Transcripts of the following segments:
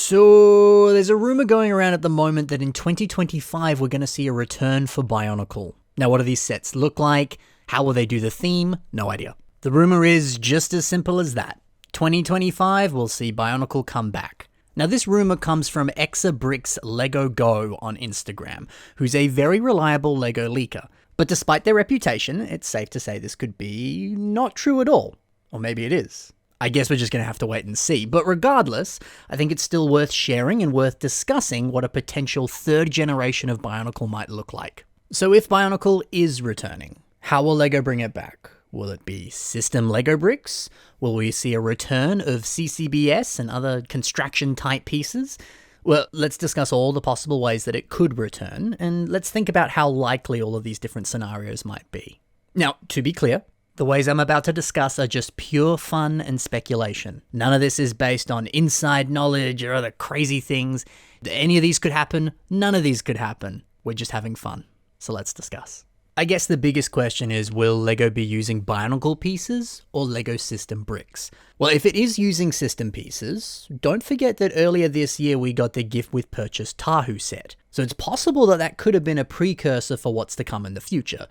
So there's a rumor going around at the moment that in 2025 we're going to see a return for Bionicle. Now, what do these sets look like? How will they do the theme? No idea. The rumor is just as simple as that. 2025 we'll see Bionicle come back. Now, this rumor comes from Exabricks Lego Go on Instagram, who's a very reliable Lego leaker. But despite their reputation, it's safe to say this could be not true at all. Or maybe it is. I guess we're just going to have to wait and see. But regardless, I think it's still worth sharing and worth discussing what a potential third generation of Bionicle might look like. So if Bionicle is returning, how will LEGO bring it back? Will it be system LEGO bricks? Will we see a return of CCBS and other construction type pieces? Well, let's discuss all the possible ways that it could return, and let's think about how likely all of these different scenarios might be. Now, to be clear, the ways I'm about to discuss are just pure fun and speculation. None of this is based on inside knowledge or other crazy things. Any of these could happen, none of these could happen. We're just having fun. So let's discuss. I guess the biggest question is, will LEGO be using Bionicle pieces or LEGO system bricks? Well, if it is using system pieces, don't forget that earlier this year we got the gift with purchase Tahu set. So it's possible that that could have been a precursor for what's to come in the future.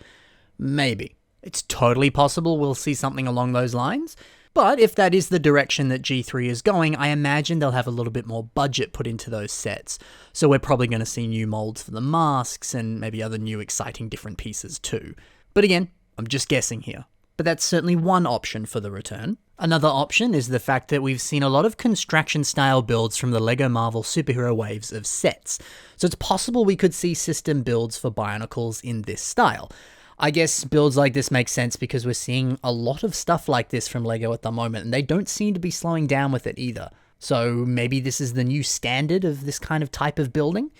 Maybe. It's totally possible we'll see something along those lines, but if that is the direction that G3 is going, I imagine they'll have a little bit more budget put into those sets. So we're probably going to see new molds for the masks and maybe other new exciting different pieces too. But again, I'm just guessing here. But that's certainly one option for the return. Another option is the fact that we've seen a lot of construction style builds from the LEGO Marvel superhero waves of sets. So it's possible we could see system builds for Bionicles in this style. I guess builds like this make sense because we're seeing a lot of stuff like this from LEGO at the moment, and they don't seem to be slowing down with it either. So maybe this is the new standard of this kind of type of building?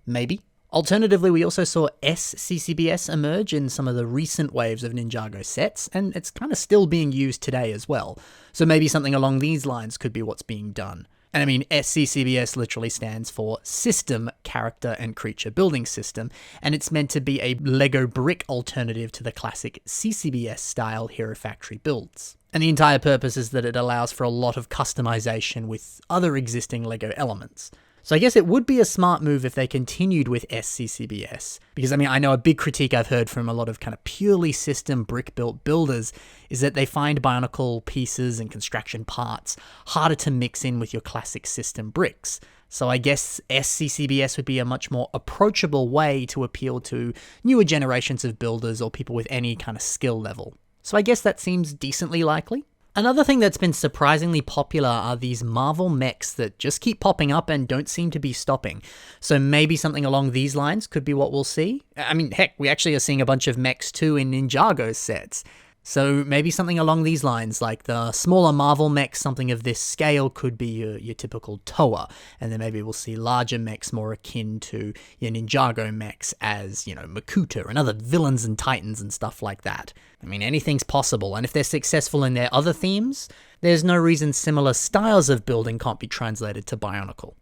Maybe. Alternatively, we also saw SCCBS emerge in some of the recent waves of Ninjago sets, and it's kind of still being used today as well. So maybe something along these lines could be what's being done. And I mean, SCCBS literally stands for System, Character and Creature Building System, and it's meant to be a LEGO brick alternative to the classic CCBS style Hero Factory builds. And the entire purpose is that it allows for a lot of customization with other existing LEGO elements. So I guess it would be a smart move if they continued with SCCBS. Because I mean, I know a big critique I've heard from a lot of kind of purely system brick-built builders is that they find Bionicle pieces and construction parts harder to mix in with your classic system bricks. So I guess SCCBS would be a much more approachable way to appeal to newer generations of builders or people with any kind of skill level. So I guess that seems decently likely. Another thing that's been surprisingly popular are these Marvel mechs that just keep popping up and don't seem to be stopping. So maybe something along these lines could be what we'll see. I mean, heck, we actually are seeing a bunch of mechs too in Ninjago sets. So maybe something along these lines, like the smaller Marvel mechs, something of this scale could be your typical Toa. And then maybe we'll see larger mechs more akin to your Ninjago mechs as, Makuta and other villains and titans and stuff like that. I mean, anything's possible. And if they're successful in their other themes, there's no reason similar styles of building can't be translated to Bionicle.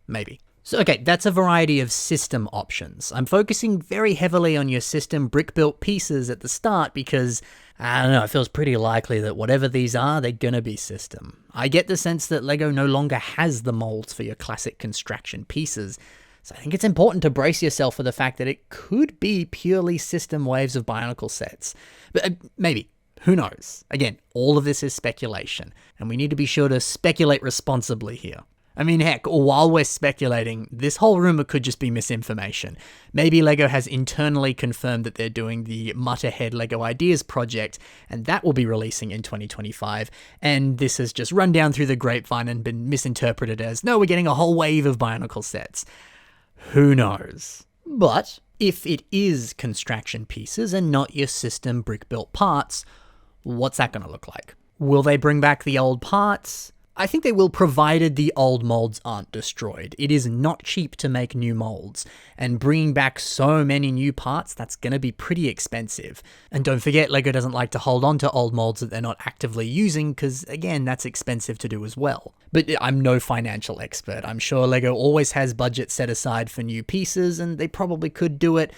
Maybe. So okay, that's a variety of system options. I'm focusing very heavily on your system brick-built pieces at the start because, I don't know, it feels pretty likely that whatever these are, they're gonna be system. I get the sense that LEGO no longer has the molds for your classic construction pieces, so I think it's important to brace yourself for the fact that it could be purely system waves of Bionicle sets. But maybe. Who knows? Again, all of this is speculation, and we need to be sure to speculate responsibly here. I mean, heck, while we're speculating, this whole rumor could just be misinformation. Maybe LEGO has internally confirmed that they're doing the Mutt Ahead LEGO Ideas project, and that will be releasing in 2025, and this has just run down through the grapevine and been misinterpreted as, no, we're getting a whole wave of Bionicle sets. Who knows? But if it is construction pieces and not your system brick-built parts, what's that going to look like? Will they bring back the old parts? I think they will, provided the old molds aren't destroyed. It is not cheap to make new molds, and bringing back so many new parts, that's going to be pretty expensive. And don't forget, LEGO doesn't like to hold on to old molds that they're not actively using, because again, that's expensive to do as well. But I'm no financial expert. I'm sure LEGO always has budget set aside for new pieces, and they probably could do it,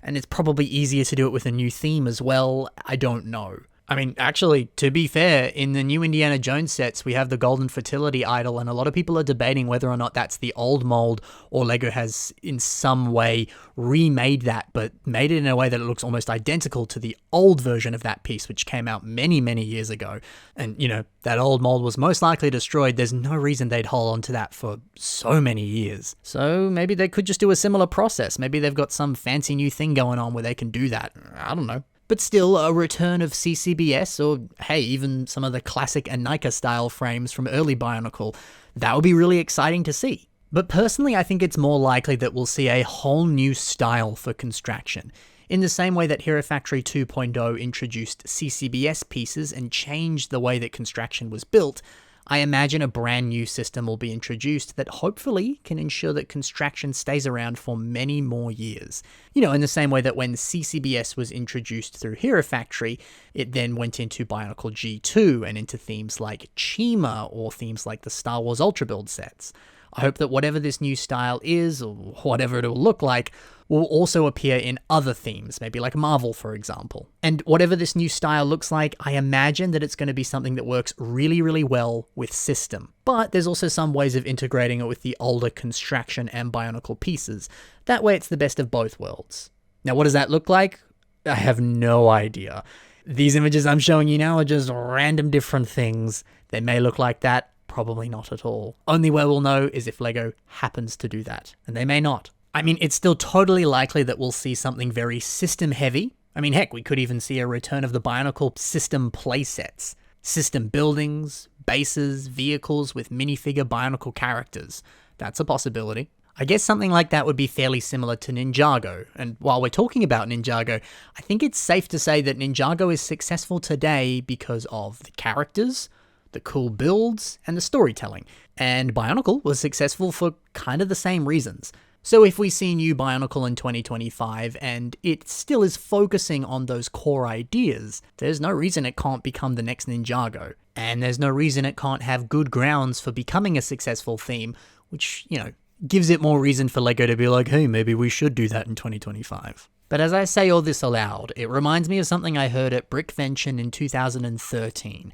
and it's probably easier to do it with a new theme as well. I don't know. I mean, actually, to be fair, in the new Indiana Jones sets, we have the Golden Fertility Idol, and a lot of people are debating whether or not that's the old mold, or LEGO has in some way remade that, but made it in a way that it looks almost identical to the old version of that piece, which came out many, many years ago. And, you know, that old mold was most likely destroyed. There's no reason they'd hold on to that for so many years. So maybe they could just do a similar process. Maybe they've got some fancy new thing going on where they can do that. I don't know. But still, a return of CCBS, or hey, even some of the classic Anika style frames from early Bionicle, that would be really exciting to see. But personally, I think it's more likely that we'll see a whole new style for construction. In the same way that Hero Factory 2.0 introduced CCBS pieces and changed the way that construction was built, I imagine a brand new system will be introduced that hopefully can ensure that construction stays around for many more years. You know, in the same way that when CCBS was introduced through Hero Factory, it then went into Bionicle G2 and into themes like Chima or themes like the Star Wars Ultra Build sets. I hope that whatever this new style is, or whatever it will look like, will also appear in other themes, maybe like Marvel, for example. And whatever this new style looks like, I imagine that it's going to be something that works really, really well with system. But there's also some ways of integrating it with the older construction and Bionicle pieces. That way it's the best of both worlds. Now, what does that look like? I have no idea. These images I'm showing you now are just random different things. They may look like that, probably not at all. Only way we'll know is if LEGO happens to do that, and they may not. I mean, it's still totally likely that we'll see something very system heavy. I mean, heck, we could even see a return of the Bionicle system playsets. System buildings, bases, vehicles with minifigure Bionicle characters. That's a possibility. I guess something like that would be fairly similar to Ninjago, and while we're talking about Ninjago, I think it's safe to say that Ninjago is successful today because of the characters, the cool builds, and the storytelling. And Bionicle was successful for kind of the same reasons. So if we see new Bionicle in 2025 and it still is focusing on those core ideas, there's no reason it can't become the next Ninjago. And there's no reason it can't have good grounds for becoming a successful theme, which, you know, gives it more reason for LEGO to be like, hey, maybe we should do that in 2025. But as I say all this aloud, it reminds me of something I heard at Brickvention in 2013.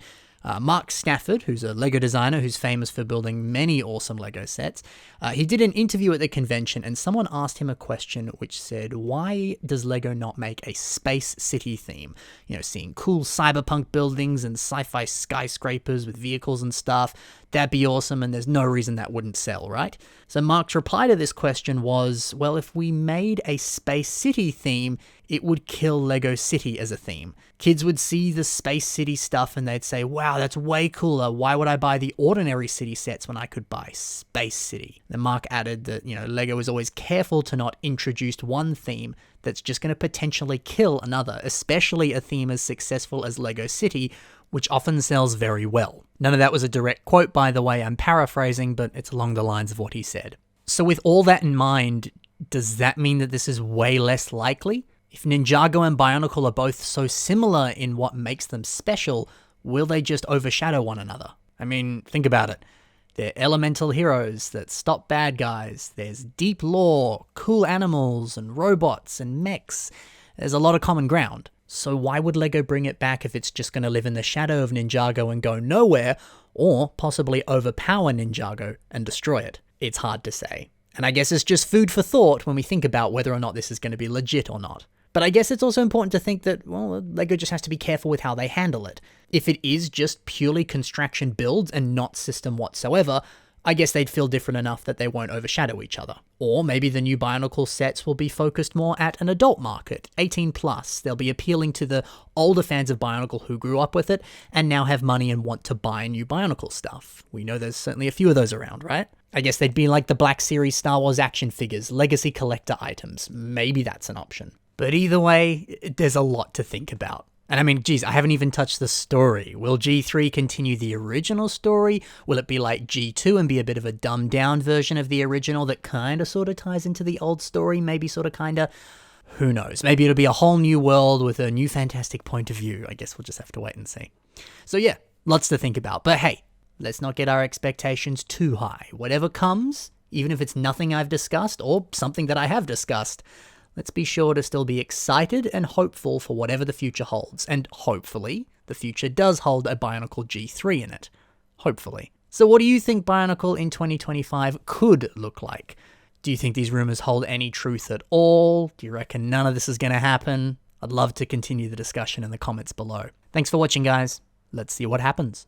Mark Stafford, who's a LEGO designer who's famous for building many awesome LEGO sets, he did an interview at the convention and someone asked him a question which said, why does LEGO not make a space city theme? You know, seeing cool cyberpunk buildings and sci-fi skyscrapers with vehicles and stuff, that'd be awesome and there's no reason that wouldn't sell, right? So Mark's reply to this question was, well, if we made a space city theme, it would kill LEGO City as a theme. Kids would see the space city stuff and they'd say, wow, that's way cooler. Why would I buy the ordinary city sets when I could buy Space City? Then Mark added that, you know, LEGO is always careful to not introduce one theme that's just going to potentially kill another, especially a theme as successful as LEGO City, which often sells very well. None of that was a direct quote, by the way, I'm paraphrasing, but it's along the lines of what he said. So with all that in mind, does that mean that this is way less likely? If Ninjago and Bionicle are both so similar in what makes them special, will they just overshadow one another? I mean, think about it. They're elemental heroes that stop bad guys. There's deep lore, cool animals and robots and mechs. There's a lot of common ground. So why would LEGO bring it back if it's just going to live in the shadow of Ninjago and go nowhere, or possibly overpower Ninjago and destroy it? It's hard to say. And I guess it's just food for thought when we think about whether or not this is going to be legit or not. But I guess it's also important to think that, well, LEGO just has to be careful with how they handle it. If it is just purely construction builds and not system whatsoever, I guess they'd feel different enough that they won't overshadow each other. Or maybe the new Bionicle sets will be focused more at an adult market, 18+. They'll be appealing to the older fans of Bionicle who grew up with it and now have money and want to buy new Bionicle stuff. We know there's certainly a few of those around, right? I guess they'd be like the Black Series Star Wars action figures, legacy collector items. Maybe that's an option. But either way, there's a lot to think about. And I mean, geez, I haven't even touched the story. Will G3 continue the original story? Will it be like G2 and be a bit of a dumbed down version of the original that kind of sort of ties into the old story? Maybe sort of kind of. Who knows? Maybe it'll be a whole new world with a new fantastic point of view. I guess we'll just have to wait and see. So yeah, lots to think about. But hey, let's not get our expectations too high. Whatever comes, even if it's nothing I've discussed or something that I have discussed, let's be sure to still be excited and hopeful for whatever the future holds. And hopefully, the future does hold a Bionicle G3 in it. Hopefully. So what do you think Bionicle in 2025 could look like? Do you think these rumors hold any truth at all? Do you reckon none of this is going to happen? I'd love to continue the discussion in the comments below. Thanks for watching, guys. Let's see what happens.